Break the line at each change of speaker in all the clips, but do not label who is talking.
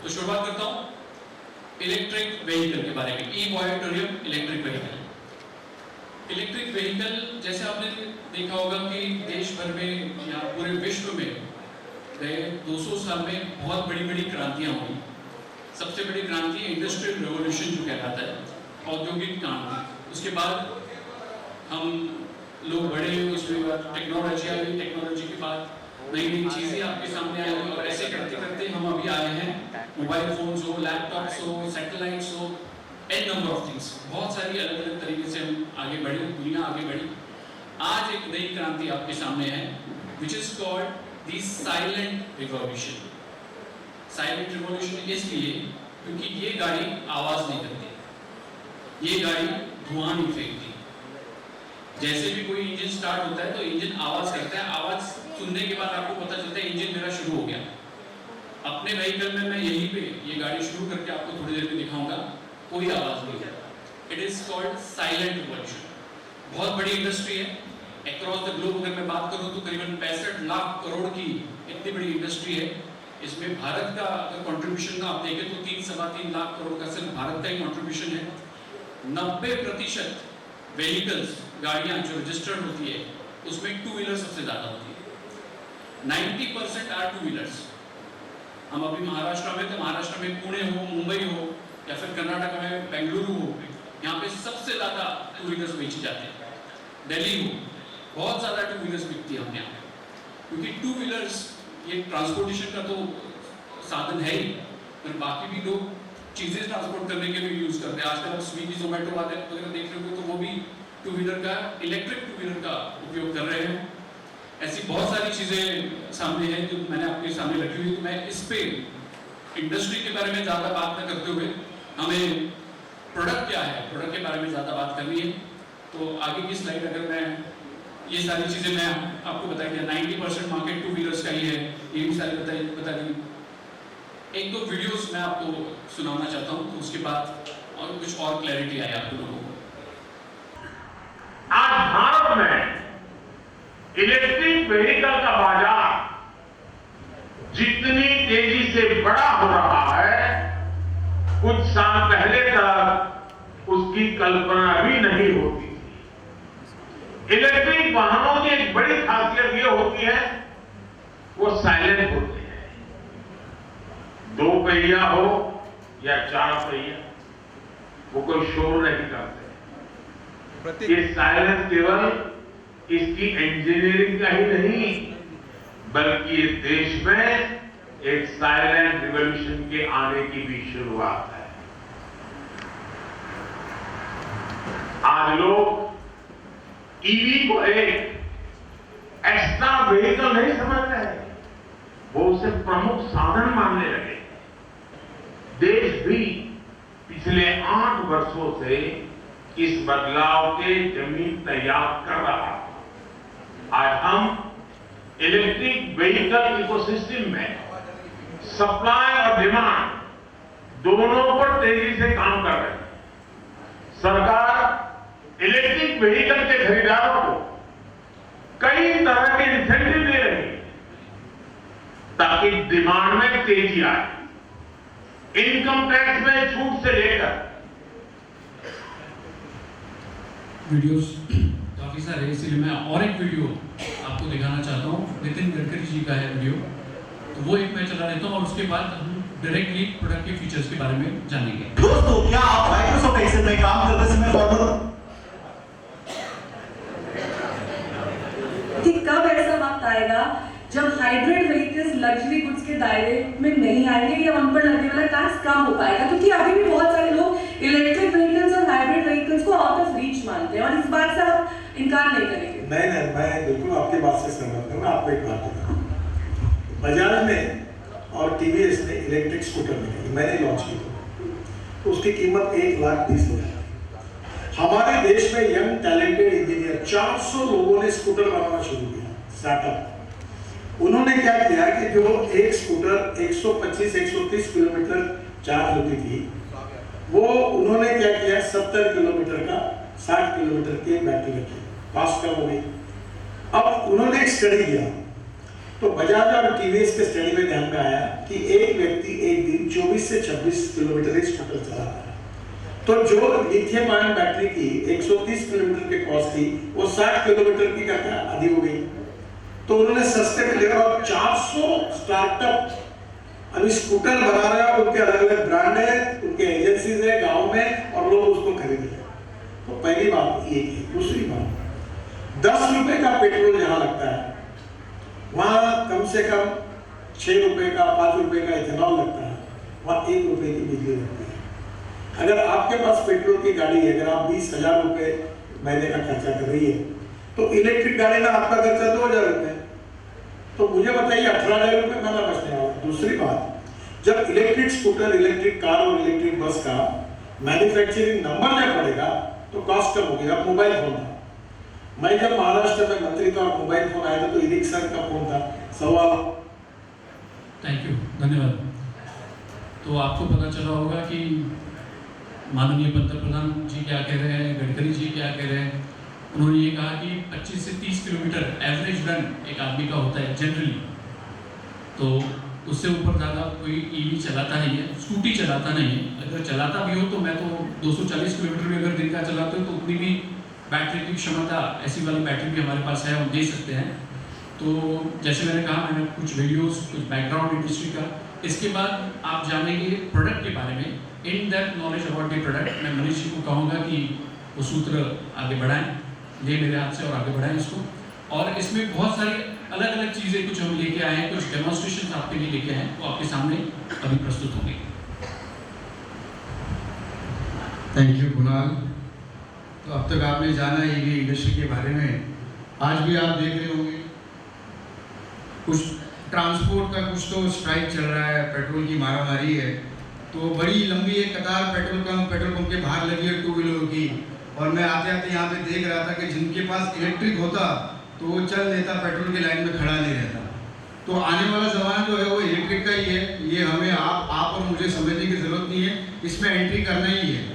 तो शुरुआत करता हूं इलेक्ट्रिक व्हीकल के बारे में। E moratorium electric vehicle. Electric vehicle जैसे आपने देखा होगा कि देश भर में या पूरे विश्व में गए 200 साल में बहुत बड़ी बड़ी क्रांतियां हुई। सबसे बड़ी क्रांति इंडस्ट्रियल रेवोल्यूशन जो कहलाता है, औद्योगिक क्रांति। उसके बाद हम लोग बड़े हुए, उसके बाद टेक्नोलॉजी आई, टेक्नोलॉजी के बाद नई नई चीजें आपके सामने आई और ऐसे करते करते हम अभी आए हैं मोबाइल फोन्स हो, लैपटॉप्स हो, सैटेलाइट्स हो, एन नंबर ऑफ थिंग्स। बहुत सारी अलग अलग तरीके से हम आगे बढ़े, दुनिया आगे बढ़ी। आज एक नई क्रांति आपके सामने है which is called the silent revolution. Silent revolution इसलिए क्योंकि ये गाड़ी आवाज नहीं करती, ये गाड़ी धुआं नहीं फेंकती। जैसे भी कोई इंजन स्टार्ट होता है तो इंजन आवाज करता है, आवाज सुनने के बाद आपको पता चलता है इंजन मेरा शुरू हो गया। अपने व्हीकल में मैं यहीं पे ये गाड़ी शुरू करके आपको थोड़ी देर में दिखाऊंगा, कोई आवाज नहीं है। It is called silent revolution. बहुत बड़ी इंडस्ट्री है अक्रॉस द ग्लोब। अगर मैं बात करूं तो करीबन 65 लाख करोड़ की इतनी बड़ी इंडस्ट्री है। इसमें भारत का अगर कंट्रीब्यूशन आप देखें तो 3-3.25 लाख करोड़ का सिर्फ भारत का ही कंट्रीब्यूशन है। 90% व्हीकल्स, गाड़ियां जो रजिस्टर्ड होती है उसमें टू व्हीलर सबसे ज्यादा होती है। 90% आर टू व्हीलर्स। हम अभी महाराष्ट्र में, तो महाराष्ट्र में पुणे हो, मुंबई हो या फिर कर्नाटक में बेंगलुरु हो, यहाँ पे सबसे ज्यादा टू व्हीलर्स बेची जाते हैं। दिल्ली हो, बहुत ज्यादा टू व्हीलर्स बिकती है अपने यहाँ पे, क्योंकि टू व्हीलर्स ये ट्रांसपोर्टेशन का तो साधन है ही, पर बाकी भी लोग चीजें ट्रांसपोर्ट करने के लिए यूज करते हैं। आजकल आप स्विगी, जोमेटो वाले वगैरह देख रहे हो तो वो भी टू व्हीलर का, इलेक्ट्रिक टू व्हीलर का उपयोग कर रहे हैं। ऐसी बहुत सारी चीजें सामने हैं जो मैंने आपके सामने रखी हुई। तो मैं इस पे इंडस्ट्री के बारे में ज्यादा बात न करते हुए हमें प्रोडक्ट क्या है, प्रोडक्ट के बारे में ज्यादा बात करनी है। तो आगे की स्लाइड अगर मैं ये सारी चीजें मैं आपको बता दिया, 90% मार्केट टू व्हीलर्स का ही है, ये भी सारी बता दी। एक दो वीडियोस मैं आपको सुनाना चाहता हूँ, तो उसके बाद और कुछ और क्लैरिटी आए आप लोगों को।
आज भारत में इलेक्ट्रिक व्हीकल का बाजार जितनी तेजी से बड़ा हो रहा है, कुछ साल पहले तक उसकी कल्पना भी नहीं होती थी। इलेक्ट्रिक वाहनों की एक बड़ी खासियत ये होती है, वो साइलेंट होते हैं। 2 पहिया हो या 4 पहिया, वो कोई शोर नहीं करते। ये साइलेंस केवल इसकी इंजीनियरिंग का ही नहीं, बल्कि ये देश में एक साइलेंट रिवॉल्यूशन के आने की भी शुरुआत है। आज लोग ईवी को एक एक्स्ट्रा व्हीकल नहीं समझ रहे, वो उसे प्रमुख साधन मानने लगे। देश भी पिछले 8 वर्षों से इस बदलाव के जमीन तैयार कर रहा है। आज हम इलेक्ट्रिक व्हीकल इकोसिस्टम में सप्लाई और डिमांड दोनों पर तेजी से काम कर रहे हैं। सरकार इलेक्ट्रिक व्हीकल के खरीदारों को कई तरह के इंसेंटिव दे रही है ताकि डिमांड में तेजी आए। इनकम टैक्स में छूट से लेकर
वीडियोस काफी सारे, इसलिए मैं और एक वीडियो आपको दिखाना चाहता हूँ। नितिन गडकरी जी का है वीडियो, तो वो एक मैं चला लेता हूँ और उसके बाद हम डायरेक्टली प्रोडक्ट के फीचर्स के बारे में जानेंगे।
दोस्तों, क्या आप माइक्रोसॉफ्ट एक्सेल में काम करते समय
कब ऐसा वक्त आएगा जब हाइब्रिड व्हीकल्स लग्जरी गुड्स के दायरे में नहीं आएंगे या उन पर लगने वाला टैक्स कम हो पाएगा? क्योंकि अभी भी बहुत सारे लोग इलेक्ट्रिक व्हीकल्स और हाइब्रिड व्हीकल्स को आउट ऑफ रीच मानते हैं और इस बात से आप इनकार नहीं करेंगे।
नहीं, मैं बिल्कुल आपकी बात से सहमत हूँ। मैं आपको एक बात बताऊँ, बजाज ने और टीवीएस ने इलेक्ट्रिक स्कूटर निकाली, मैंने लॉन्च की, तो उसकी कीमत 1,20,000। हमारे देश में यंग टैलेंटेड इंजीनियर 400 लोगों ने स्कूटर बनाना शुरू किया, स्टार्टअप। उन्होंने क्या किया कि जो एक स्कूटर 125-130 किलोमीटर चार्ज होती थी, वो उन्होंने क्या किया, 70 किलोमीटर का 60 किलोमीटर की बैटरी रखी, फास्ट कम हो गई। अब उन्होंने एक स्टडी किया तो बजाज और टीवीएस के स्टडी में ध्यान में आया कि एक व्यक्ति एक दिन 24 से 26 किलोमीटर ही स्कूटर चलाता है, तो जो लिथियम आयन बैटरी की 130 किलोमीटर के कॉस्ट थी वो 60 किलोमीटर की करके आधी हो गई। तो उन्होंने सस्ते में लिया और 400 स्टार्टअप अभी स्कूटर बना रहे हैं, उनके अलग अलग ब्रांड है, उनके एजेंसीज है गांव में और लोग उसको खरीद रहे हैं। तो पहली बात ये की। दूसरी बात, 10 रुपए का पेट्रोल जहां लगता है वहां कम से कम 6 रुपए का 5 रुपए का इथेनॉल लगता है, वहां 1 रुपए की बिजली लगती है। अगर आपके पास पेट्रोल की गाड़ी है, अगर आप 20,000 रुपए महीने का खर्चा कर रही है, तो इलेक्ट्रिक गाड़ी में आपका खर्चा 2,000 रुपए। तो मुझे बताइए 18,000 रुपए खाना बचने वाला। दूसरी बात, जब इलेक्ट्रिक स्कूटर, इलेक्ट्रिक कार और इलेक्ट्रिक बस का मैन्युफैक्चरिंग नंबर जब बढ़ेगा तो कॉस्ट कम होगी। अब मोबाइल फोन था, मैं जब महाराष्ट्र में मंत्री था और मोबाइल फोन आया था तो इरिक्सन का फोन था, सवाल।
थैंक यू, धन्यवाद। तो आपको पता चला होगा कि माननीय पंतप्रधान जी क्या कह रहे हैं, गडकरी जी क्या कह रहे हैं। उन्होंने ये कहा कि 25 से 30 किलोमीटर एवरेज रन एक आदमी का होता है जनरली, तो उससे ऊपर ज़्यादा कोई ईवी चलाता नहीं है, स्कूटी चलाता नहीं है। अगर चलाता भी हो तो मैं तो 240 किलोमीटर भी अगर दिन का चलाता हूँ तो उतनी भी बैटरी की क्षमता, ऐसी वाली बैटरी भी हमारे पास है, हम दे सकते हैं। तो जैसे मैंने कहा, मैंने कुछ वीडियोस, कुछ बैकग्राउंड इंडस्ट्री का, इसके बाद आप जानेंगे प्रोडक्ट के बारे में, in depth knowledge about the product. मैं मनीष जी को कहूँगा कि वो सूत्र आगे बढ़ाएं, ये मेरे हाथ से, और आगे बढ़ाएं इसको। और इसमें बहुत सारी अलग अलग चीज़ें कुछ हम लेके आए हैं, कुछ डेमोन्स्ट्रेशन आपके लिए लेके आए हैं, वो आपके सामने अभी प्रस्तुत होंगे।
Thank you Kunal. तो अब तक आपने जाना ईवी इंडस्ट्री के बारे में, आज भी आप देख रहे होंगे कुछ ट्रांसपोर्ट का कुछ तो स्ट्राइक चल रहा है, पेट्रोल की मारामारी है। तो बड़ी लंबी एक कतार पेट्रोल पंप के बाहर लगी है 2 व्हीलर की, और मैं आते आते यहाँ पे देख रहा था कि जिनके पास इलेक्ट्रिक होता तो वो चल लेता, पेट्रोल की लाइन में खड़ा नहीं रहता। तो आने वाला ज़माना जो है वो इलेक्ट्रिक का ही है, ये हमें आप और मुझे समझने की ज़रूरत नहीं है, इसमें एंट्री करना ही है।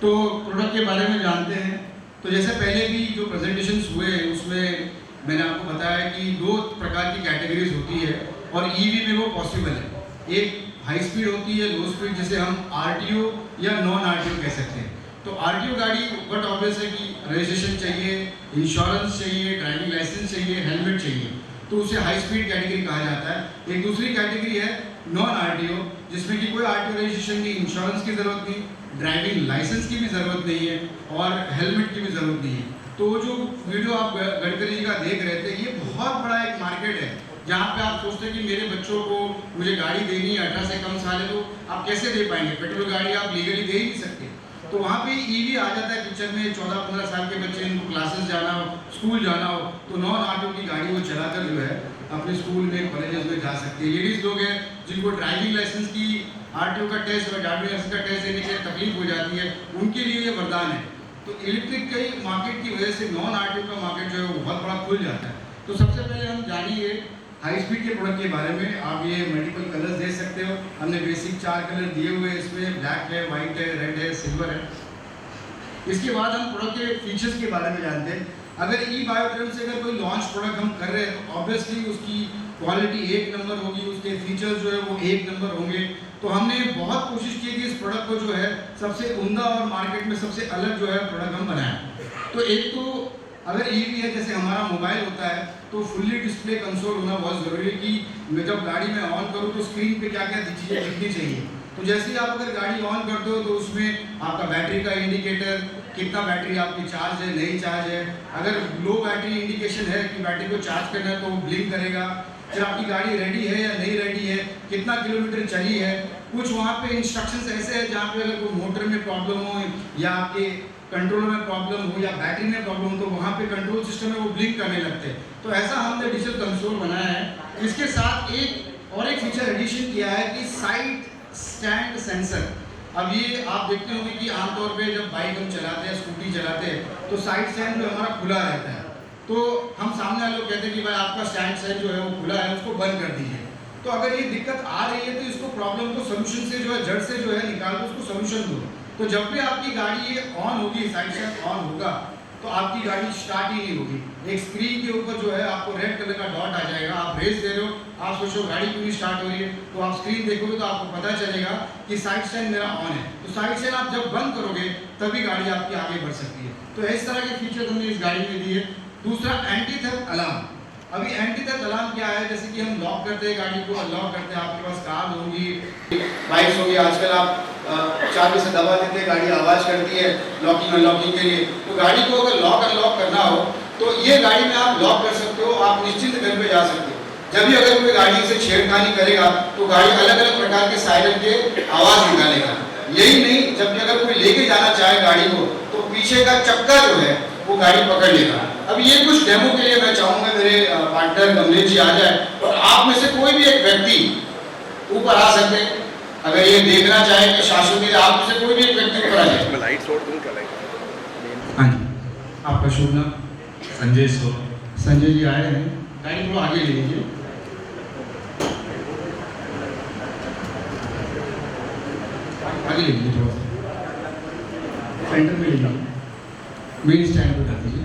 तो प्रोडक्ट के बारे में जानते हैं। तो जैसे पहले भी जो प्रेजेंटेशंस हुए उसमें मैंने आपको बताया कि 2 प्रकार की कैटेगरीज होती है और ईवी में वो पॉसिबल है। एक हाई स्पीड होती है, लो स्पीड, जिसे हम आरटीओ या नॉन आरटीओ कह सकते हैं। तो आरटीओ गाड़ी बट ऑब्वियस है कि रजिस्ट्रेशन चाहिए, इंश्योरेंस चाहिए, ड्राइविंग लाइसेंस चाहिए, हेलमेट चाहिए, तो उसे हाई स्पीड कैटेगरी कहा जाता है। एक दूसरी कैटेगरी है नॉन आरटीओ, जिसमें कि कोई आरटीओ रजिस्ट्रेशन की, इंश्योरेंस की ज़रूरत नहीं, ड्राइविंग लाइसेंस की भी ज़रूरत नहीं है और हेलमेट की भी ज़रूरत नहीं है। तो जो वीडियो आप गडकरी जी का देख रहे थे, ये बहुत बड़ा एक मार्केट है जहाँ पे आप सोचते हैं कि मेरे बच्चों को मुझे गाड़ी देनी है, 18 से कम साल है, तो आप कैसे दे पाएंगे? पेट्रोल गाड़ी आप लीगली दे ही नहीं सकते। तो वहाँ पे ईवी आ जाता है पिक्चर में। 14-15 साल के बच्चे, इनको क्लासेस जाना हो, स्कूल जाना हो, तो नॉन ऑटो की गाड़ी वो चलाकर जो है अपने स्कूल में, कॉलेजेस में जा सकते हैं। लेडीज़ लोग हैं जिनको ड्राइविंग लाइसेंस की, आरटीओ का टेस्ट और ड्राइविंग लाइसेंस का टेस्ट देने के तकलीफ हो जाती है, उनके लिए ये वरदान है। तो इलेक्ट्रिक के मार्केट की वजह से नॉन आरटीओ का मार्केट जो है वो बहुत बड़ा खुल जाता है। तो सबसे पहले हम जानिए हाई स्पीड के प्रोडक्ट के बारे में। आप ये मल्टीपल कलर्स देख सकते हो, हमने बेसिक 4 कलर दिए हुए हैं इसमें, ब्लैक है, वाइट है, रेड है, सिल्वर है। इसके बाद हम प्रोडक्ट के फीचर्स के बारे में जानते हैं। अगर ई-बायोट्रेम से अगर कोई लॉन्च प्रोडक्ट हम कर रहे हैं तो ऑब्वियसली उसकी क्वालिटी 1 नंबर होगी, उसके फीचर्स जो है वो 1 नंबर होंगे। तो हमने बहुत कोशिश की कि इस प्रोडक्ट को जो है सबसे उम्दा और मार्केट में सबसे अलग जो है प्रोडक्ट हम बनाएं। तो एक तो अगर ईवी है, जैसे हमारा मोबाइल होता है, तो फुल्ली डिस्प्ले कंसोल होना बहुत ज़रूरी है कि मैं जब गाड़ी में ऑन करूँ तो स्क्रीन पे क्या क्या चीज़ें दिखनी चाहिए। तो जैसे ही आप अगर गाड़ी ऑन करते हो तो उसमें आपका बैटरी का इंडिकेटर, कितना बैटरी आपकी चार्ज है, नहीं चार्ज है, अगर लो बैटरी इंडिकेशन है कि बैटरी को चार्ज करना है तो वो ब्लिंक करेगा, फिर आपकी गाड़ी रेडी है या नहीं रेडी है, कितना किलोमीटर चली है। कुछ वहाँ पे इंस्ट्रक्शंस ऐसे हैं जहाँ पे अगर कोई मोटर में प्रॉब्लम हो या आपके कंट्रोलर में प्रॉब्लम हो या बैटरी में प्रॉब्लम हो तो वहाँ पे कंट्रोल सिस्टम में वो ब्लिंक करने लगते हैं। तो ऐसा हमने डिजिटल कंसोल बनाया है। इसके साथ एक फीचर एडिशन किया है कि साइड स्टैंड सेंसर। अब ये आप देखते होंगे कि आमतौर पे जब बाइक हम चलाते हैं, स्कूटी चलाते हैं, तो साइड स्टैंड जो हमारा खुला रहता है, तो हम सामने वाले लोग कहते हैं कि भाई आपका स्टैंड साइड जो है वो खुला है, उसको बंद कर दीजिए। तो अगर ये दिक्कत आ रही है तो इसको प्रॉब्लम को सोल्यूशन से जो है जड़ से जो है निकाल दो, उसको सोल्यूशन दो। तो जब भी आपकी गाड़ी ये ऑन होगी, साइड स्टैंड ऑन होगा, तो तो आपकी गाड़ी स्टार्ट ही नहीं होगी। एक स्क्रीन के ऊपर जो है आपको रेड कलर का डॉट आ जाएगा, आप रेस दे रहे हो, आप सोचो गाड़ी क्यों नहीं स्टार्ट हो रही है, तो आप स्क्रीन देखोगे तो आपको पता चलेगा कि साइड स्टैंड मेरा ऑन है। तो साइड स्टैंड आप जब बंद करोगे तभी गाड़ी आपकी आगे बढ़ सकती है। तो इस तरह के फीचर हमने इस गाड़ी में दिए। दूसरा एंटी थेफ्ट अलार्म। अभी एंटी थेफ्ट अलार्म क्या है, जैसे कि हम लॉक करते हैं गाड़ी को, अनलॉक करते हैं, आपके पास कार होगी, बाइक्स होगी, आजकल आप चाबी से दबा देते हैं, गाड़ी आवाज़ करती है लॉकिंग अनलॉकिंग के लिए। तो गाड़ी को अगर लॉक अनलॉक करना हो तो ये गाड़ी में आप लॉक कर सकते हो, आप निश्चिंत घर पे जा सकते हो। जब भी अगर कोई गाड़ी से छेड़खानी करेगा तो गाड़ी अलग अलग प्रकार के सायरन के आवाज़ निकालेगा। यही नहीं, जब भी अगर कोई लेके जाना चाहे गाड़ी को तो पीछे का चक्का जो है वो गाड़ी पकड़ लेगा। अब ये कुछ डेमो के लिए मैं चाहूँगा मेरे पार्टनर कमलेश जी आ जाए और आप में से कोई भी एक व्यक्ति ऊपर आ सकते हैं, अगर ये देखना चाहे कि शाश्वती, आप में से कोई भी एक व्यक्ति ऊपर आ जाए। हाँ जी, आपका शुभ नाम?
संजय सो।
संजय जी आए हैं, गाड़ी थोड़ा आगे ले लीजिए। आगे ले लीजिए, थोड़ा सा सेंटर में ले लीजिए, मेन स्टैंड पे रख दीजिए।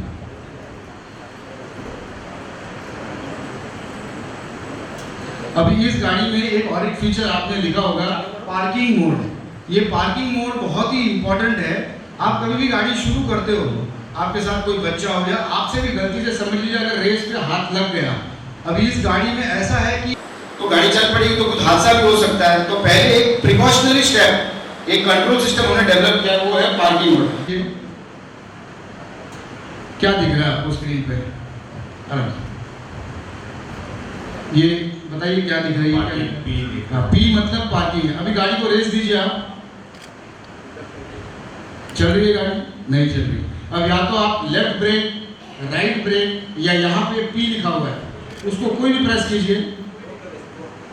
अभी इस गाड़ी में एक और एक फीचर आपने लिखा होगा, पार्किंग मोड। ये पार्किंग मोड बहुत ही इंपॉर्टेंट है। आप कभी भी गाड़ी शुरू करते हो, आपके साथ कोई बच्चा हो गया, आपसे भी गलती से समझ लीजिए अगर रेस पे हाथ लग गया, अभी इस गाड़ी में ऐसा है कि तो गाड़ी चल पड़ेगी तो कुछ हादसा भी हो सकता है। तो पहले एक प्रिकॉशनरी स्टेप, एक कंट्रोल सिस्टम उन्होंने डेवलप किया, वो है पार्किंग मोड। क्या दिख रहा है आपको स्क्रीन पे? ये बताइए क्या दिख रही है? पी मतलब पार्किंग है। अभी गाड़ी को रेस दीजिए आप, चल रही है गाड़ी? नहीं चल रही। अब या तो आप लेफ्ट ब्रेक, राइट ब्रेक, या यहाँ पे पी लिखा हुआ है, उसको कोई भी प्रेस कीजिए।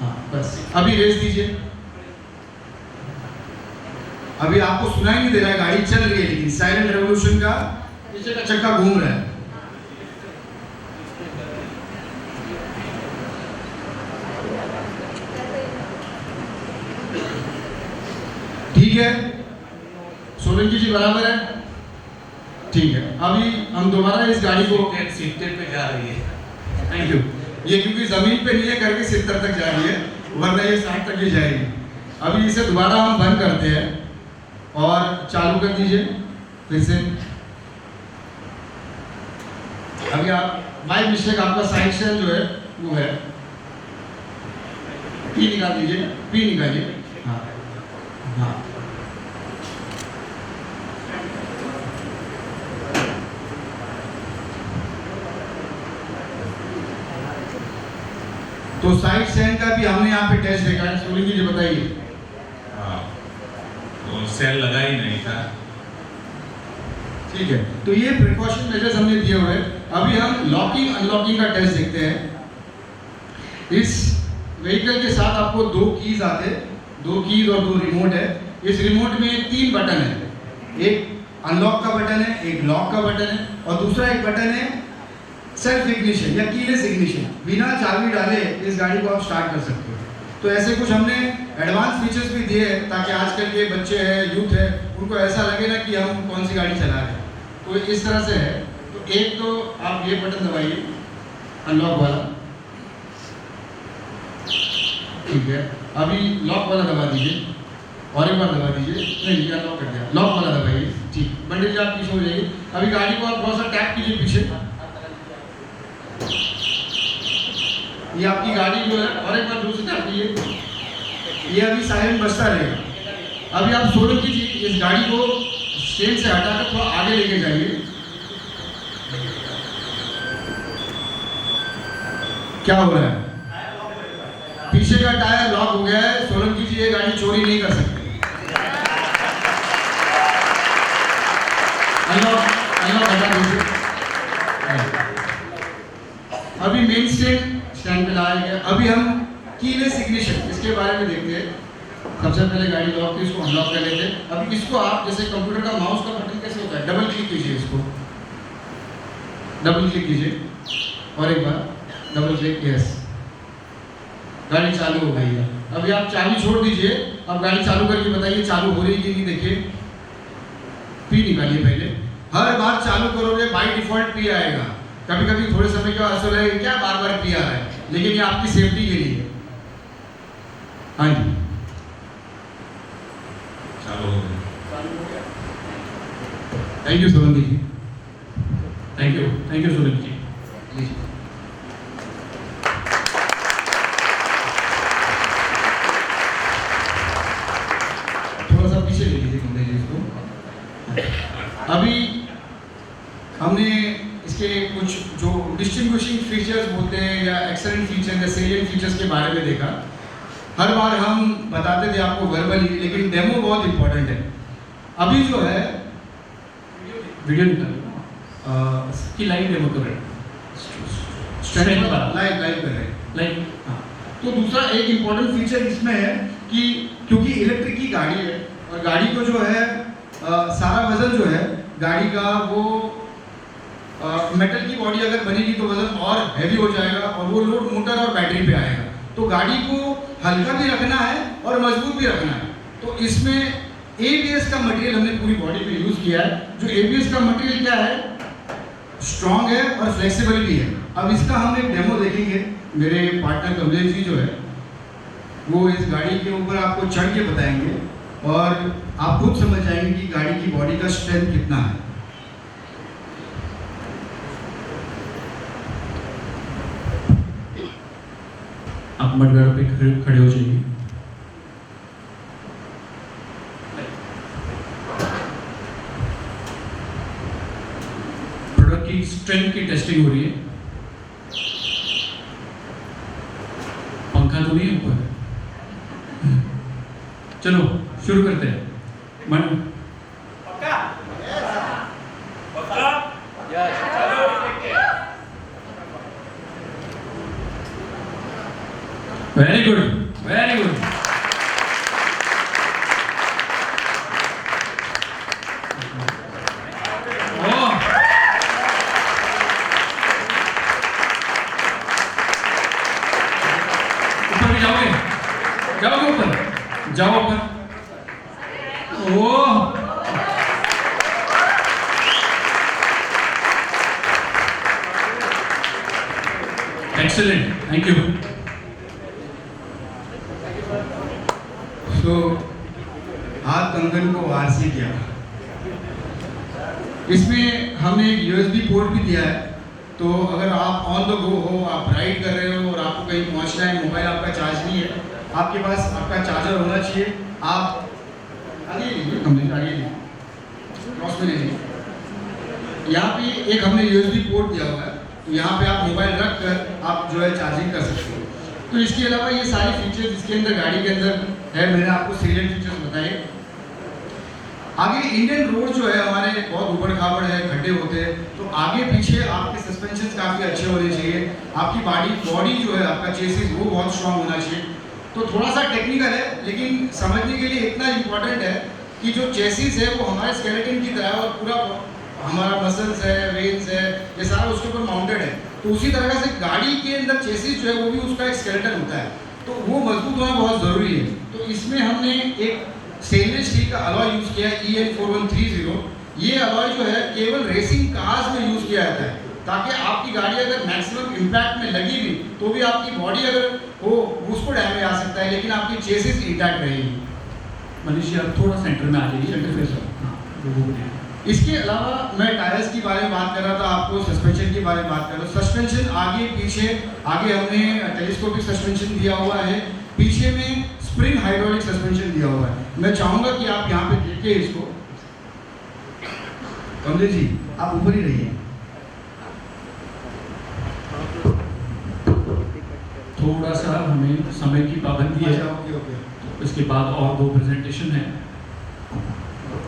हाँ बस, अभी रेस दीजिए। अभी आपको सुनाई नहीं दे रहा है, गाड़ी चल रही है, लेकिन साइलेंट रेवोल्यूशन का पीछे का चक्का घूम रहा है। ठीक है, सोलंकी जी बराबर है? ठीक है, अभी हम दोबारा इस गाड़ी को
70 पे जा रही है।
Thank you. ये क्योंकि जमीन पे नहीं है करके 70 तक जा रही है, वरना ये 60 तक ही जाएगी। अभी इसे दोबारा हम बंद करते हैं और चालू कर दीजिए फिर से। अभी आप बाय मिस्टेक आपका साइड स्टैंड जो है वो है, पी निकाल दीजिए, पी निकालिए। हाँ हाँ, तो साइड स्टैंड का भी हमने यहाँ पे टेस्ट देखा है। सोलंकी जी बताइए।
हाँ, तो सेल लगा ही नहीं था।
ठीक है, तो ये प्रिकॉशन मेजर्स हमने दिए हुए हैं। अभी हम लॉकिंग अनलॉकिंग का टेस्ट देखते हैं। इस व्हीकल के साथ आपको 2 कीज आते हैं, 2 कीज और 2 रिमोट है। इस रिमोट में 3 बटन है, एक अनलॉक का बटन है, एक लॉक का बटन है, और दूसरा एक बटन है सेल्फ इग्निशन या कीलेस इग्निशन। बिना चाबी डाले इस गाड़ी को आप स्टार्ट कर सकते हो। तो ऐसे कुछ हमने एडवांस फीचर्स भी दिए हैं ताकि आजकल के बच्चे हैं, यूथ है, उनको ऐसा लगे ना कि हम कौन सी गाड़ी चला रहे हैं। तो इस तरह से है। तो एक तो आप ये बटन दबाइए अनलॉक वाला, ठीक है। अभी लॉक वाला दबा दीजिए और एक बार दबा दीजिए। नहीं, ये लॉक कर दिया, लॉक वाला दबाइए। ठीक, बंडे जी आप पीछे हो जाइए। अभी गाड़ी को आप थोड़ा सा टैप कीजिए पीछे, ये आपकी गाड़ी जो है, और एक बार दूसरी टैप कीजिए, ये अभी साइलेंट बजता रहेगा। अभी आप सोलंकी जी इस गाड़ी को स्टेन से हटाकर थोड़ा आगे लेके जाइए। क्या हो रहा है? पीछे का टायर लॉक हो गया है। सोलंकी जी ये गाड़ी चोरी नहीं कर सकते। अनलॉक हटा दीजिए। अभी मेन स्टैंड पे लाया गया। अभी हम कीलेस इग्निशन इसके बारे में देखते हैं। सबसे पहले गाड़ी लॉक थी, इसको अनलॉक कर लेते हैं। अभी इसको आप जैसे कंप्यूटर का माउस का बटन कैसे होता है, डबल क्लिक कीजिए, इसको डबल क्लिक कीजिए और एक बार डबल क्लिक, यस, गाड़ी चालू हो गई है। अभी आप चाबी छोड़ दीजिए। अब गाड़ी चालू करके बताइए चालू हो रही है कि नहीं। देखिए, पी निकालिए पहले, हर बार चालू करोगे बाई डिफॉल्ट पी आएगा। कभी कभी थोड़े समय के बाद ऐसा लगेगा क्या बार बार पी आ रहा है, लेकिन ये आपकी सेफ्टी के लिए है। हाँ जी,
चालू हो गया।
Thank you Solanki ji.
Thank you Sunil ji.
जी। थोड़ा सा पीछे ले लीजिए कमरे जी इसको। अभी हमने इसके कुछ जो डिस्टिंग्विशिंग फीचर्स होते हैं या एक्सेलेंट फीचर्स या सेलिएंट फीचर्स के बारे में देखा। हर बार हम बताते थे आपको वर्बली, लेकिन डेमो बहुत इंपॉर्टेंट है। अभी जो है
वीडियो निकाल कि लाइव डेमो कर रहे हैं,
लाइव कर रहे हैं।
लाइव।
हाँ, तो दूसरा एक इम्पोर्टेंट फीचर इसमें है कि क्योंकि इलेक्ट्रिक की गाड़ी है और गाड़ी को जो है सारा वजन जो है गाड़ी का वो मेटल की बॉडी अगर बनेगी तो वजन और हैवी हो जाएगा और वो लोड मोटर और बैटरी पे आएगा। तो गाड़ी को हल्का भी रखना है और मजबूत भी रखना है। तो इसमें ABS का मटेरियल हमने पूरी बॉडी पे यूज़ किया है। जो ABS का मटेरियल क्या है, स्ट्रॉन्ग है और फ्लेक्सिबल भी है। अब इसका हम एक डेमो देखेंगे। मेरे पार्टनर कमलेश जी जो है वो इस गाड़ी के ऊपर आपको चढ़ के बताएंगे और आप खुद समझ जाएंगे कि गाड़ी की बॉडी का स्ट्रेंथ कितना है।
आप मडगाड़ पे खड़े हो जाइए। प्रोडक्ट की स्ट्रेंथ की टेस्टिंग हो रही है। पंखा तो नहीं ऊपर। चलो शुरू करते हैं। मन वेरी गुड, वेरी गुड। ऊपर भी जाओगे, जाओगे ऊपर, जाओ ऊपर। ओह, एक्सीलेंट, थैंक यू।
तो हाथ कंगन को वार से किया। इसमें हमने एक USB पोर्ट भी दिया है। तो अगर आप ऑन द गो हो, आप राइड कर रहे हो और आपको कहीं पहुंचना है, मोबाइल आपका चार्ज नहीं है, आपके पास आपका चार्जर होना चाहिए। आप आगे लीजिए, कमरे आगे लीजिए, क्रॉस में लीजिए। यहाँ पे एक हमने USB पोर्ट दिया हुआ है। तो यहाँ पे आप मोबाइल रख कर आप जो है चार्जिंग कर सकते हो। तो इसके अलावा ये सारे फीचर्स इसके अंदर गाड़ी के अंदर है। मैंने आपको सीरियल फीचर्स बताए। आगे इंडियन रोड जो है हमारे बहुत ऊबड़ खाबड़ है, खड्डे होते हैं। तो आगे पीछे आपके सस्पेंशन काफ़ी अच्छे होने चाहिए। आपकी बॉडी जो है आपका चेसिस वो बहुत स्ट्रांग होना चाहिए। तो थोड़ा सा टेक्निकल है, लेकिन समझने के लिए इतना इम्पोर्टेंट है कि जो चेसिस है वो हमारे स्केलेटन की तरह और पूरा हमारा मसल्स है, वेन्स है, ये सारा उसके ऊपर माउंटेड है। तो उसी तरह से गाड़ी के अंदर चेसिस जो है वो भी उसका एक स्केलेटन होता है। तो वो मजबूत होना बहुत ज़रूरी है। तो इसमें हमने एक स्टेनलेस स्टील का अलॉय यूज़ किया है, EN4130। ये अलॉय जो है केवल रेसिंग कार्स में यूज़ किया जाता है, ताकि आपकी गाड़ी अगर मैक्सिमम इम्पैक्ट में लगी भी तो भी आपकी बॉडी अगर हो उसको डैमेज आ सकता है, लेकिन आपकी चेसिस इंटैक्ट रहेगी।
मनीष जी आप थोड़ा सेंटर में आ जाइए, सेंटर फेस।
इसके अलावा मैं टायर्स के बारे में बात कर रहा था, आपको सस्पेंशन के बारे में बात कर रहा हूँ। सस्पेंशन आगे पीछे, आगे हमने टेलीस्कोपिक सस्पेंशन दिया हुआ है, पीछे में स्प्रिंग हाइड्रोलिक सस्पेंशन दिया हुआ है। मैं चाहूँगा कि आप यहाँ पे देखिए इसको। कमलेश जी आप ऊपर ही रहिए।
थोड़ा सा हमें समय की पाबंदी है।
ओके।
इसके बाद और 2 प्रेजेंटेशन है,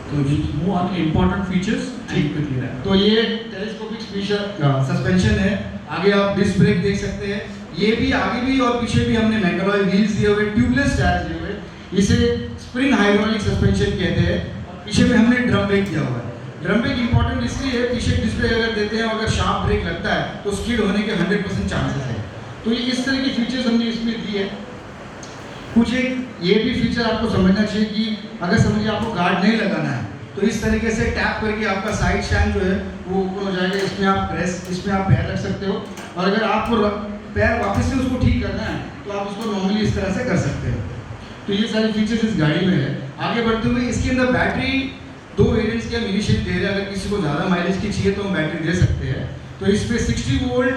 तो वो ऑन इम्पोर्टेंट फीचर्स ठीक क्लियर है।
तो ये टेलीस्कोपिक सस्पेंशन है। आगे आप डिस्क ब्रेक देख सकते हैं। ये भी आगे भी और पीछे भी हमने मैकेलॉय व्हील्स दिए हुए, ट्यूबलेस टायर्स दिए हुए। इसे स्प्रिंग हाइड्रोलिक सस्पेंशन कहते हैं। पीछे में हमने ड्रम ब्रेक दिया हुआ है। ड्रम ब्रेक इंपॉर्टेंट इसलिए है, पीछे डिस्क ब्रेक अगर देते हैं अगर शार्प ब्रेक लगता है तो स्किड होने के 100% चांसेस है। तो ये इस तरह की फीचर्स हमने इसमें दी है। कुछ एक ये भी फीचर आपको समझना चाहिए कि अगर समझिए आपको गार्ड नहीं लगाना है तो इस तरीके से टैप करके आपका साइड स्टैंड जो है वो ऊपर हो जाएगा। इसमें आप पैर रख सकते हो, और अगर आपको पैर वापस से उसको ठीक करना है तो आप उसको नॉर्मली इस तरह से कर सकते हो। तो ये सारे फीचर्स इस गाड़ी में है। आगे बढ़ते हुए इसके अंदर बैटरी 2 वेरिएंट्स के हम इनिशियली दे रहे हैं। अगर किसी को ज़्यादा माइलेज की चाहिए तो हम बैटरी दे सकते हैं। तो इस पर 60 वोल्ट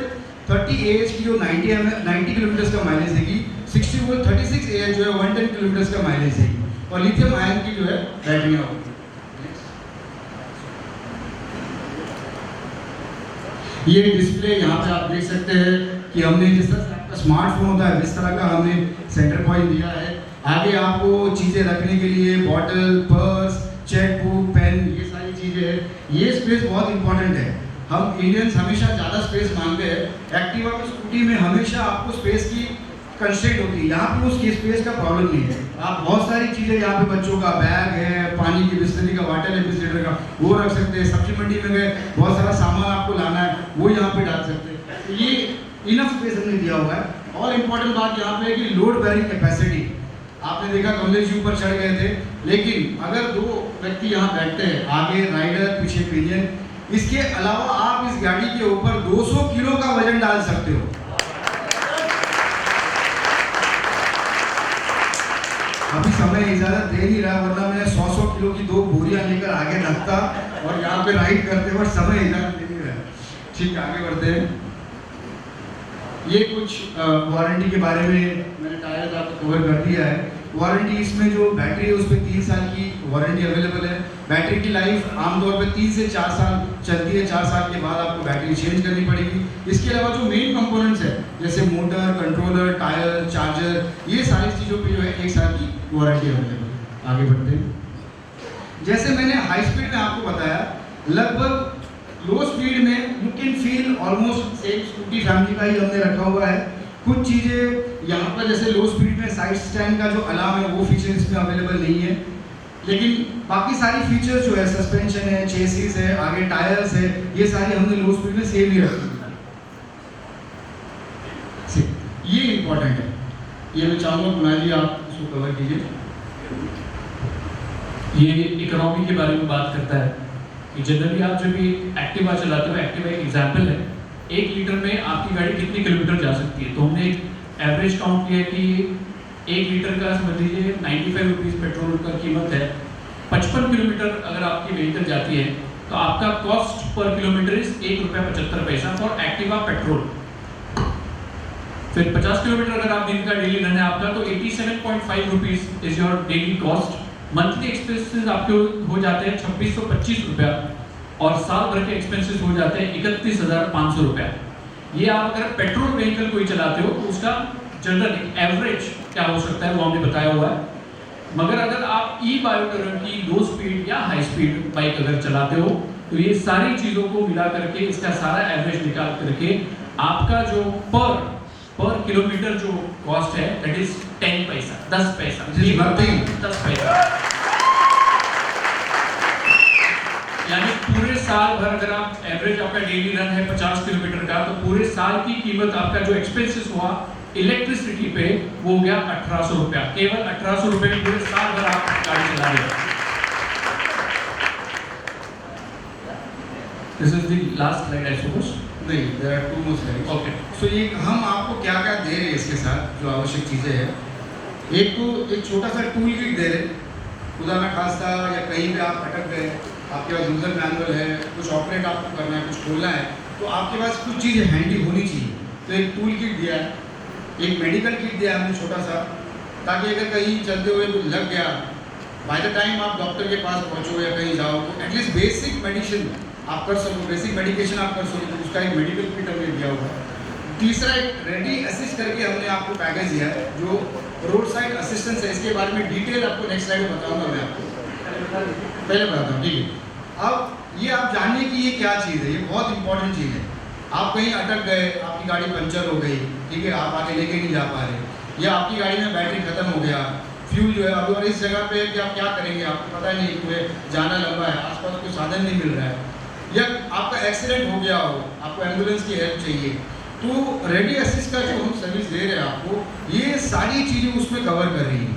30 AH की जो 90 किलोमीटर का माइलेज देगी, 60 वोल्ट 36 AH जो है 110 किलोमीटर का माइलेज देगी, और लिथियम आयन की जो है बैटरियाँ होगी। ये डिस्प्ले यहाँ पे आप देख सकते हैं कि हमने जिस तरह से आपका स्मार्टफोन होता है इस तरह का हमने सेंटर पॉइंट दिया है। आगे आपको चीज़ें रखने के लिए बॉटल, पर्स, चेकबुक, पेन, ये सारी चीज़ें हैं। ये स्पेस बहुत इंपॉर्टेंट है। हम इंडियंस हमेशा ज़्यादा स्पेस मांगते हैं। एक्टिवा की स्कूटी में हमेशा आपको स्पेस की कंस्ट्रेंट होती है, यहाँ पे उसकी स्पेस का प्रॉब्लम नहीं है। आप बहुत सारी चीज़ें यहाँ पे, बच्चों का बैग है, पानी की बिस्लरी का वाटर है 20 लीटर का, वो रख सकते हैं। सब्जी मंडी में गए, बहुत सारा सामान आपको लाना है, वो यहाँ पे डाल सकते हैं। तो ये इनफ स्पेस हमने दिया हुआ है। और इम्पॉर्टेंट बात यहाँ पे है कि लोड बेयरिंग कैपेसिटी। आपने देखा कमलेश जी ऊपर चढ़ गए थे, लेकिन अगर 2 व्यक्ति यहाँ बैठते हैं, आगे राइडर पीछे पिनियन, इसके अलावा आप इस गाड़ी के ऊपर 200 किलो का वजन डाल सकते हो। अभी समय इजाजत दे नहीं रहा, वरना मैं 100 किलो की 2 बोरियां लेकर आगे रखता और यहाँ पे राइड करते, बट समय इजाजत दे नहीं रहा। ठीक, आगे बढ़ते हैं। ये कुछ वारंटी के बारे में मैंने टायर आपको कवर कर दिया है। वारंटी इसमें जो बैटरी है उस पर 3 साल की वारंटी अवेलेबल है। बैटरी की लाइफ आमतौर पे 3 से 4 साल चलती है। 4 साल के बाद आपको बैटरी चेंज करनी पड़ेगी। इसके अलावा जो मेन कंपोनेंट्स है जैसे मोटर, कंट्रोलर, टायर, चार्जर, ये सारी चीज़ों पे जो है 1 साल की वारंटी अवेलेबल है। आगे बढ़ते हैं। जैसे मैंने हाई स्पीड में आपको बताया, लगभग लो स्पीड में you can feel almost same scooty family का ही हमने रखा हुआ है। कुछ चीज़ें यहाँ पर जैसे लो स्पीड में साइड स्टैंड का जो अलार्म है वो फीचर इसमें अवेलेबल नहीं है, लेकिन बाकी सारी फीचर्स जो है, सस्पेंशन है, चेसिस है, आगे टायर्स है, ये सारी हमने लो स्पीड में सेम ही रखी है। ये इम्पोर्टेंट है। ये मैं चाहूँगा कुणाल जी आप इसको कवर कीजिए।
ये इकोनॉमी के बारे में बात करता है कि जनरली आप जब भी एक्टिवा चलाते हो, एक्टिवा एक एग्जाम्पल है, 1 लीटर में आपकी गाड़ी कितनी किलोमीटर जा सकती है। तो हमने एवरेज काउंट किया कि 1 लीटर का समझ लीजिए 95 रुपीज़ पेट्रोल का कीमत है। 55 किलोमीटर अगर आपकी व्हीकल जाती है तो आपका cost per kilometre is ₹1.75 for Activa petrol. फिर 50 किलोमीटर अगर आप दिन का डेली रन है आपका, तो 87.5 rupees is your daily cost. Monthly expenses आपके हो जाते हैं 2625 रुपया, और साल भर के एक्सपेंसेस हो जाते हैं 31,500 रुपया। ये आप अगर पेट्रोल व्हीकल कोई चलाते हो तो उसका जनरल एवरेज क्या हो सकता है वो हमने बताया हुआ है। मगर अगर आप ई बायोटोरियम की लो स्पीड या हाई स्पीड बाइक अगर चलाते हो तो ये सारी चीज़ों को मिला करके इसका सारा एवरेज निकाल करके आपका जो पर किलोमीटर जो कॉस्ट है दैट इज 10 पैसा, 10 पैसा, 10 पैसा। यानी पूरे साल भर अगर आप एवरेज आपका डेली रन है 50 किलोमीटर का, तो पूरे साल की कीमत आपका जो एक्सपेंसेस हुआ इलेक्ट्रिसिटी पे वो हो गया 1800 रुपया। केवल 1800 रुपये में पूरे साल भर आप गाड़ी चला रहे हो। This is the last slide I suppose.
नहीं, there are 2 more slides.
Okay,
so ये हम आपको क्या क्या दे रहे हैं इसके साथ जो आवश्यक चीज़ें हैं। एक तो एक छोटा सा टूल किट दे रहे हैं, खुदा ना खास्ता या कहीं पे आप अटक गए, आपके पास यूजर मैनुअल है, कुछ ऑपरेट आपको करना है, कुछ खोलना है, तो आपके पास कुछ चीज़ें हैंडी होनी चाहिए। तो एक टूल किट दिया है, एक मेडिकल किट दिया है हमने छोटा सा, ताकि अगर कहीं चलते हुए कुछ लग गया, बाय द टाइम आप डॉक्टर के पास पहुँचो या कहीं जाओ तो एटलीस्ट बेसिक मेडिसिन आप कर सको, बेसिक मेडिकेशन आप कर सको, तो उसका एक मेडिकल किट हमने दिया हुआ है। तीसरा एक रेडी असिस्ट करके हमने आपको पैकेज दिया है जो रोड साइड असिस्टेंस है। इसके बारे में डिटेल आपको नेक्स्ट स्लाइड में बताऊंगा मैं आपको, पहले बताता हूँ, ठीक है। अब ये आप जानिए कि ये क्या चीज़ है, ये बहुत इंपॉर्टेंट चीज़ है। आप कहीं अटक गए, आपकी गाड़ी पंचर हो गई, ठीक है, आप आगे लेके नहीं जा पा रहे, या आपकी गाड़ी में बैटरी खत्म हो गया, फ्यूल जो है अब और इस जगह पे कि आप क्या करेंगे, आपको पता नहीं, तुम्हें जाना लंबा है, आसपास कोई साधन नहीं मिल रहा है, या आपका एक्सीडेंट हो गया हो, आपको एम्बुलेंस की हेल्प चाहिए, तो रेडी असिस्ट का जो हम सर्विस दे रहे हैं आपको, ये सारी चीज़ें उसमें कवर कर रही हैं।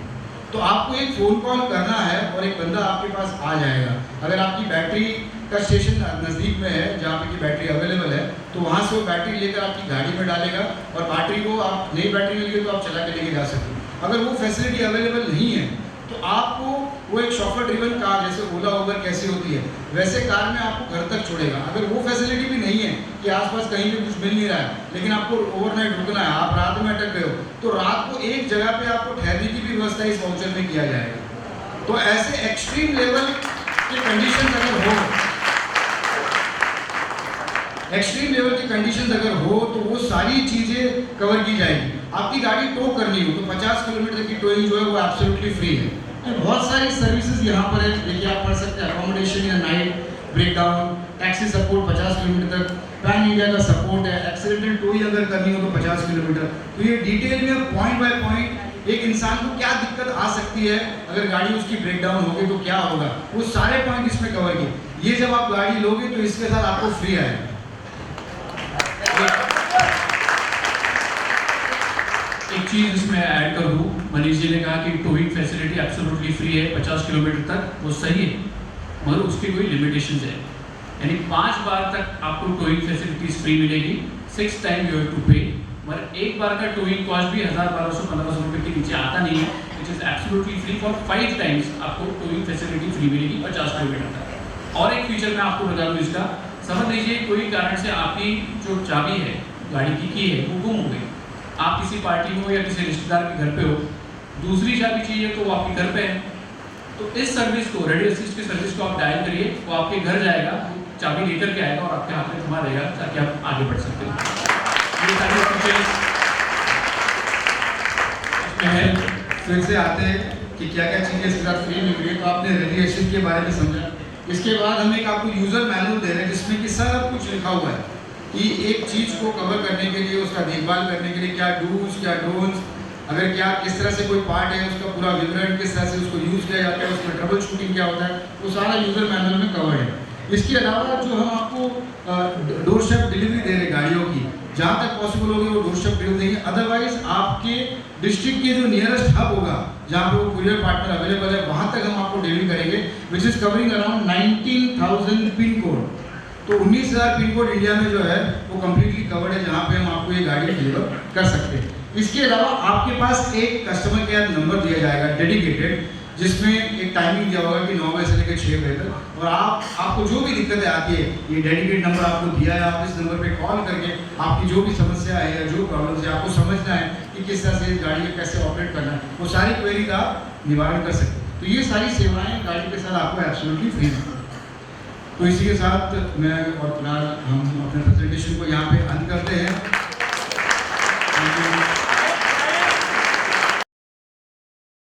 तो आपको एक फ़ोन कॉल करना है और एक बंदा आपके पास आ जाएगा। अगर आपकी बैटरी का स्टेशन नज़दीक में है जहाँ पे की बैटरी अवेलेबल है, तो वहाँ से वो बैटरी लेकर आपकी गाड़ी में डालेगा और बैटरी को आप नई बैटरी मिल गई तो आप चला के लेके जा सकते हो। अगर वो फैसिलिटी अवेलेबल नहीं है तो आपको वो एक शॉफर ड्रिवन कार जैसे ओला उबर कैसी होती है वैसे कार में आपको घर तक छोड़ेगा। अगर वो फैसिलिटी भी नहीं है कि आसपास कहीं भी कुछ मिल नहीं रहा है लेकिन आपको ओवरनाइट रुकना है, आप रात में अटक गए हो, तो रात को एक जगह पे आपको ठहरने की भी व्यवस्था इस वाउचर में किया जाएगा। तो ऐसे एक्सट्रीम लेवल की कंडीशन अगर हो, एक्सट्रीम लेवल की कंडीशंस अगर हो तो वो सारी चीज़ें कवर की जाएगी। आपकी गाड़ी टो करनी हो तो 50 किलोमीटर की टोइंग जो है वो एब्सोल्युटली फ्री है। तो बहुत सारी सर्विसेज यहाँ पर है, देखिए आप पढ़ सकते हैं, accommodation in night, breakdown, taxi support 50 kilometre तक, पैन इंडिया का सपोर्ट है, एक्सीडेंटल टोइंग अगर करनी हो तो 50 किलोमीटर। तो ये डिटेल में पॉइंट बाय पॉइंट एक इंसान को क्या दिक्कत आ सकती है, अगर गाड़ी उसकी ब्रेकडाउन होगी तो क्या होगा, वो सारे पॉइंट इसमें कवर किए। ये जब आप गाड़ी लोगे तो इसके साथ आपको फ्री आएगा।
एक चीज़ इसमें ऐड कर दूँ, मनीष जी ने कहा कि टोइंग फैसिलिटी एब्सोल्युटली फ्री है 50 किलोमीटर तक, वो सही है, मगर उसकी कोई लिमिटेशंस है। यानी 5 बार तक आपको टोइंग फैसिलिटीज फ्री मिलेगी, 6 टाइम यू हैव टू पे, मगर एक बार का टोइंग कॉस्ट भी 1000-1200-1500 रुपये के नीचे आता नहीं है, which is absolutely free for 5 times आपको टोइंग फैसिलिटी फ्री मिलेगी 50 किलोमीटर तक। और एक फीचर मैं आपको बता दूँ इसका, समझ लीजिए कोई कारण से आपकी जो चाबी है गाड़ी की है वो गुम हो गई, आप किसी पार्टी में हो या किसी रिश्तेदार के घर पे हो, दूसरी चाबी चाहिए तो वो आपके घर पे है, तो इस सर्विस को, रेडियो असिस्ट की सर्विस को आप डायल करिए, वो आपके घर जाएगा, चाबी लेकर के आएगा और आपके हाथ में थमा देगा ताकि आप आगे बढ़ सकते हो। ये सारे फीचर्स इसमें है।
फिर से आते हैं कि क्या क्या चीज़ें इसके साथ फ्री मिल रही है। तो आपने रेडियो असिस्ट के बारे में समझा, इसके बाद हम एक आपको यूज़र मैनुअल दे रहे हैं जिसमें कि सब कुछ लिखा हुआ है कि एक चीज़ को कवर करने के लिए, उसका देखभाल करने के लिए क्या डूज क्या डोंट्स, अगर क्या किस तरह से कोई पार्ट है उसका पूरा विवरण, किस तरह से उसको यूज़ किया जाता है, उसमें ट्रबल शूटिंग क्या होता है, वो सारा यूज़र मैनुअल में कवर है। इसके अलावा जो हम आपको डोर स्टेप डिलीवरी दे रहे हैं गाड़ियों की, जहाँ तक पॉसिबल होगी वो डोर स्टेप डिलीवरी देंगे। अदरवाइज आपके डिस्ट्रिक्ट के जो नियरेस्ट हब होगा जहाँ पे वो कुरियर पार्टनर अवेलेबल है वहाँ तक हम आपको डिलीवरी करेंगे, which is covering around 19,000 pin code. तो 19,000 पिन कोड इंडिया में जो है वो कम्प्लीटली कवर्ड है जहाँ पे हम आपको ये गाड़ी डिलीवर कर सकते हैं। इसके अलावा आपके पास एक कस्टमर केयर नंबर दिया जाएगा डेडिकेटेड, जिसमें एक टाइमिंग दिया होगा कि 9 बजे से लेकर 6 बजे तक, और आपको जो भी दिक्कतें आती है ये डेडिकेटेड नंबर आपको दिया है, आप इस नंबर पे कॉल करके आपकी जो भी समस्या है या जो प्रॉब्लम्स है आपको समझना है कि किस तरह से गाड़ी को कैसे ऑपरेट करना है, वो सारी क्वेरी का निवारण कर सकते हैं। तो ये सारी सेवाएँ गाड़ी के साथ आपको एब्सोल्युटली फ्री हैं। तो इसी के साथ मैं और कुणाल हम अपने प्रेजेंटेशन को यहाँ पे अंत करते हैं।